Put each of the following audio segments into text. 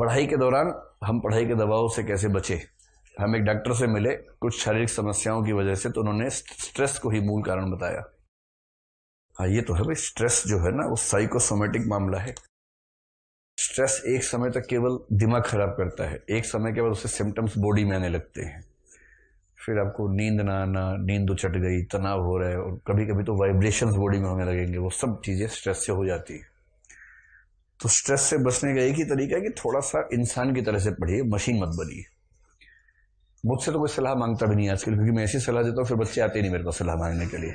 पढ़ाई के दौरान हम पढ़ाई के दबाव से कैसे बचे। हम एक डॉक्टर से मिले कुछ शारीरिक समस्याओं की वजह से, तो उन्होंने स्ट्रेस को ही मूल कारण बताया। हाँ, ये तो है भाई, स्ट्रेस जो है ना वो साइकोसोमेटिक मामला है। स्ट्रेस एक समय तक केवल दिमाग खराब करता है, एक समय के बाद उससे सिम्टम्स बॉडी में आने लगते हैं। फिर आपको नींद ना आना, नींद उचट गई, तनाव हो रहा है, और कभी कभी तो वाइब्रेशंस बॉडी में होने लगेंगे। वो सब चीजें स्ट्रेस से हो जाती है। तो स्ट्रेस से बचने का एक ही तरीका है कि थोड़ा सा इंसान की तरह से पढ़िए, मशीन मत बनिए। मुझसे तो कोई सलाह मांगता भी नहीं आजकल, क्योंकि मैं ऐसी सलाह देता हूँ फिर बच्चे आते ही नहीं मेरे पास सलाह मांगने के लिए।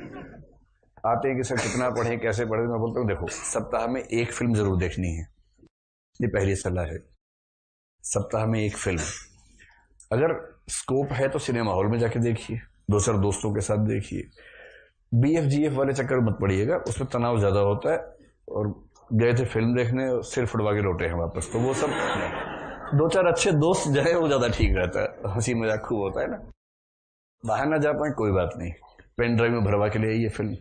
आते हैं कि सर कितना पढ़े, कैसे पढ़े। मैं बोलता हूँ देखो, सप्ताह में एक फिल्म जरूर देखनी है, ये पहली सलाह है। सप्ताह में एक फिल्म, अगर स्कोप है तो सिनेमा हॉल में जाके देखिए, दो चार दोस्तों के साथ देखिए। BFGF वाले चक्कर मत पड़िएगा, उसमें तनाव ज्यादा होता है। और गए थे फिल्म देखने, सिर फुटवा के लौटे हैं वापस, तो वो सब दो चार अच्छे दोस्त जाए वो ज्यादा ठीक रहता है, हंसी मजाक खूब होता है ना। बाहर ना जा पाए कोई बात नहीं, पेन ड्राइव में भरवा के ले आइए फिल्म,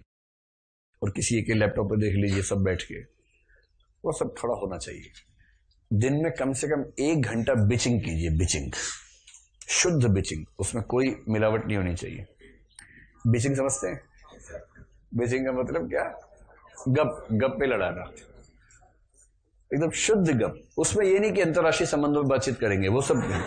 और किसी के लैपटॉप पे देख लीजिए सब बैठ के। वो सब थोड़ा होना चाहिए। दिन में कम से कम 1 घंटा बिचिंग कीजिए, बिचिंग, शुद्ध बिचिंग, उसमें कोई मिलावट नहीं होनी चाहिए। बिचिंग समझते हैं? बिचिंग का मतलब क्या? गप पे लड़ाना, एकदम शुद्ध गप। उसमें ये नहीं कि अंतर्राष्ट्रीय संबंधों में बातचीत करेंगे, वो सब नहीं।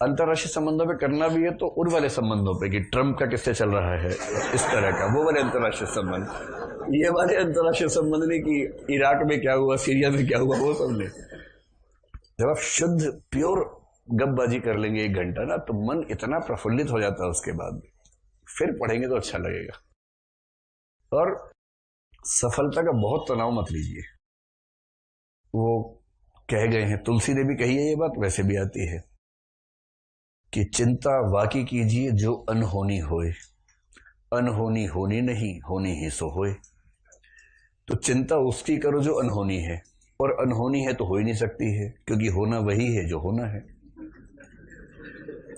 अंतर्राष्ट्रीय संबंधों पे करना भी है तो उन वाले संबंधों पे कि ट्रम्प का किससे चल रहा है, इस तरह का, वो वाले अंतर्राष्ट्रीय संबंध। ये वाले अंतर्राष्ट्रीय संबंध नहीं कि इराक में क्या हुआ, सीरिया में क्या हुआ, वो सब नहीं। जब आप शुद्ध प्योर गपबाजी कर लेंगे 1 घंटा ना, तो मन इतना प्रफुल्लित हो जाता है उसके बाद, फिर पढ़ेंगे तो अच्छा लगेगा। और सफलता का बहुत तनाव मत लीजिए। वो कह गए हैं, तुलसी ने भी कही है ये बात, वैसे भी आती है कि चिंता वाकी कीजिए जो अनहोनी होए, अनहोनी होनी नहीं, होनी ही सो होए। तो चिंता उसकी करो जो अनहोनी है, और अनहोनी है तो हो ही नहीं सकती है, क्योंकि होना वही है जो होना है।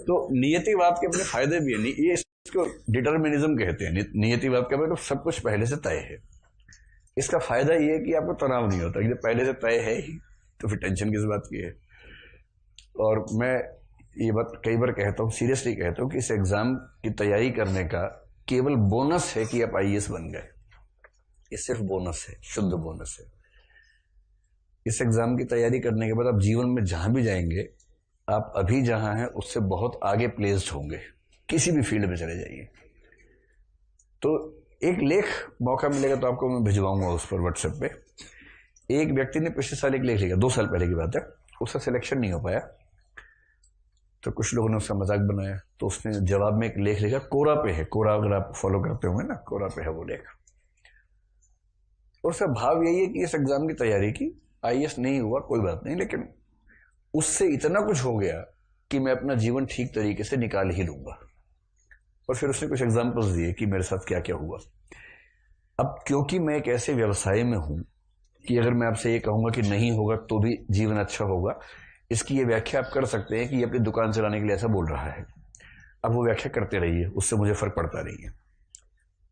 तो नियतिवाद के अपने फायदे भी है। ये इसको डिटर्मिनिज्म कहते हैं। नियतिवाद का मतलब सब कुछ पहले से तय है। इसका फायदा ये है कि आपको तनाव नहीं होता, कि पहले से तय है ही, तो फिर टेंशन किस बात की है। और मैं ये बात कई बार कहता हूँ, सीरियसली कहता हूँ, कि इस एग्जाम की तैयारी करने का केवल बोनस है कि आप IAS बन गए। ये सिर्फ बोनस है, शुद्ध बोनस है। इस एग्जाम की तैयारी करने के बाद आप जीवन में जहां भी जाएंगे, आप अभी जहां हैं उससे बहुत आगे प्लेस्ड होंगे। किसी भी फील्ड में चले जाइए। तो एक लेख मौका मिलेगा तो आपको मैं भिजवाऊंगा उस पर व्हाट्सएप पे। एक व्यक्ति ने पिछले साल एक लेख लिखा, 2 साल पहले की बात है, उसका सिलेक्शन नहीं हो पाया, तो कुछ लोगों ने उसका मजाक बनाया, तो उसने जवाब में एक लेख लिखा, कोरा पे है। कोरा अगर आप फॉलो करते होंगे ना, कोरा पे है वो लेख। और उसका भाव यही है कि इस एग्जाम की तैयारी की, IAS नहीं हुआ कोई बात नहीं, लेकिन उससे इतना कुछ हो गया कि मैं अपना जीवन ठीक तरीके से निकाल ही लूंगा। और फिर उसने कुछ एग्जाम्पल्स दिए कि मेरे साथ क्या क्या हुआ। अब क्योंकि मैं एक ऐसे व्यवसाय में हूं कि अगर मैं आपसे ये कहूंगा कि नहीं होगा तो भी जीवन अच्छा होगा, इसकी ये व्याख्या आप कर सकते हैं कि ये अपनी दुकान चलाने के लिए ऐसा बोल रहा है। अब वो व्याख्या करते रहिए, उससे मुझे फर्क पड़ता नहीं है।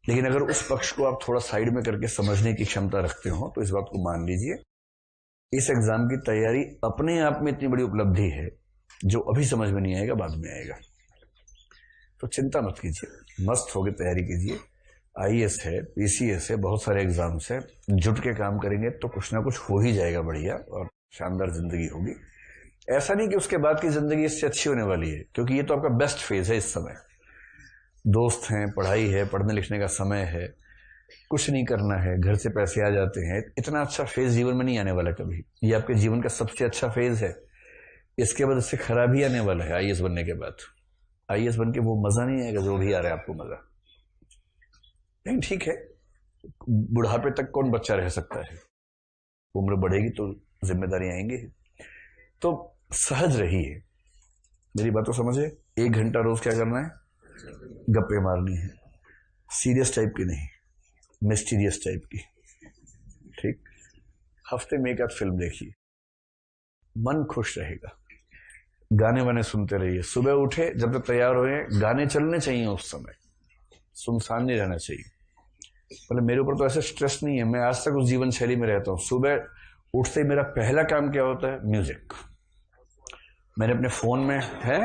लेकिन अगर उस पक्ष को आप थोड़ा साइड में करके समझने की क्षमता रखते हो तो इस बात को मान लीजिए, इस एग्जाम की तैयारी अपने आप में इतनी बड़ी उपलब्धि है, जो अभी समझ में नहीं आएगा बाद में आएगा। तो चिंता मत कीजिए, मस्त होकर तैयारी कीजिए। IAS है, PCS है, बहुत सारे एग्जाम्स है, जुट के काम करेंगे तो कुछ ना कुछ हो ही जाएगा बढ़िया, और शानदार जिंदगी होगी। ऐसा नहीं कि उसके बाद की जिंदगी इससे अच्छी होने वाली है, क्योंकि ये तो आपका बेस्ट फेज है इस समय। दोस्त हैं, पढ़ाई है, पढ़ने लिखने का समय है, कुछ नहीं करना है, घर से पैसे आ जाते हैं। इतना अच्छा फेज जीवन में नहीं आने वाला कभी। ये आपके जीवन का सबसे अच्छा फेज है। इसके बाद इससे खराब ही आने वाला है। IAS बनने के बाद IAS बन के वो मजा नहीं आएगा जो भी आ रहा है आपको मजा। नहीं, ठीक है, बुढ़ापे तक कौन बच्चा रह सकता है, उम्र बढ़ेगी तो जिम्मेदारी आएंगी। तो सहज रहिए, मेरी बात तो समझे। 1 घंटा रोज क्या करना है? गप्पे मारनी है, सीरियस टाइप की नहीं, मिस्टीरियस टाइप की। ठीक, हफ्ते में 1 आध फिल्म देखिए, मन खुश रहेगा। गाने वाने सुनते रहिए। सुबह उठे, जब तक तैयार हुए, गाने चलने चाहिए उस समय, सुनसान नहीं रहना चाहिए। मतलब मेरे ऊपर तो ऐसा स्ट्रेस नहीं है, मैं आज तक उस जीवन शैली में रहता हूँ। सुबह उठते ही मेरा पहला काम क्या होता है? म्यूजिक। मैंने अपने फोन में है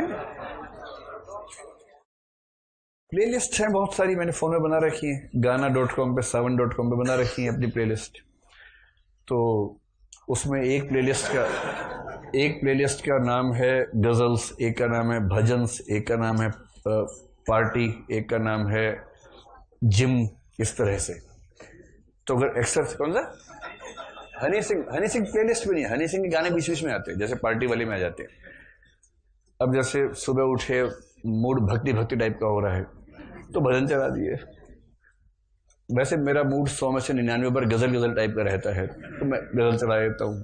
प्लेलिस्ट है बहुत सारी, मैंने फोन में बना रखी है, गाना.com पे, savan.com पे बना रखी है अपनी प्लेलिस्ट। तो उसमें एक प्लेलिस्ट का नाम है गजल्स, एक का नाम है भजन्स, एक का नाम है पार्टी, एक का नाम है जिम, इस तरह से। तो अगर एक्सर कौन सा हनी सिंह प्लेलिस्ट भी नहीं है, हनी सिंह के गाने बीच बीच में आते हैं, जैसे पार्टी वाले में आ जाते हैं। अब जैसे सुबह उठे मूड भक्ति टाइप का हो रहा है तो भजन चला दिए। वैसे मेरा मूड 100 में से 99 पर गजल टाइप का रहता है तो मैं गजल चला देता हूँ।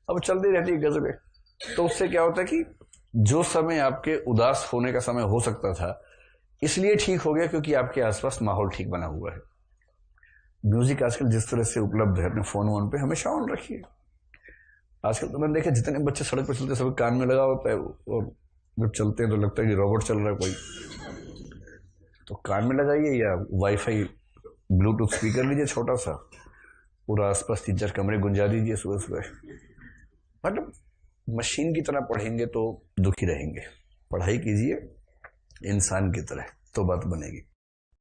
अब चलती रहती है गजलें। तो उससे क्या होता है कि जो समय आपके उदास होने का समय हो सकता था, इसलिए ठीक हो गया क्योंकि आपके आसपास माहौल ठीक बना हुआ है। म्यूजिक आजकल जिस तरह से उपलब्ध है अपने फोन वोन पे, हमेशा ऑन रखिए। आजकल तो मैंने देखा जितने बच्चे सड़क पर चलते सब कान में लगा होता है, और जब चलते हैं तो लगता है कि रोबोट चल रहा है कोई। तो कान में लगाइए या वाईफाई ब्लूटूथ स्पीकर लीजिए छोटा सा, पूरा आसपास 3-4 कमरे गुंजा दीजिए सुबह सुबह। मतलब मशीन की तरह पढ़ेंगे तो दुखी रहेंगे, पढ़ाई कीजिए इंसान की तरह तो बात बनेगी।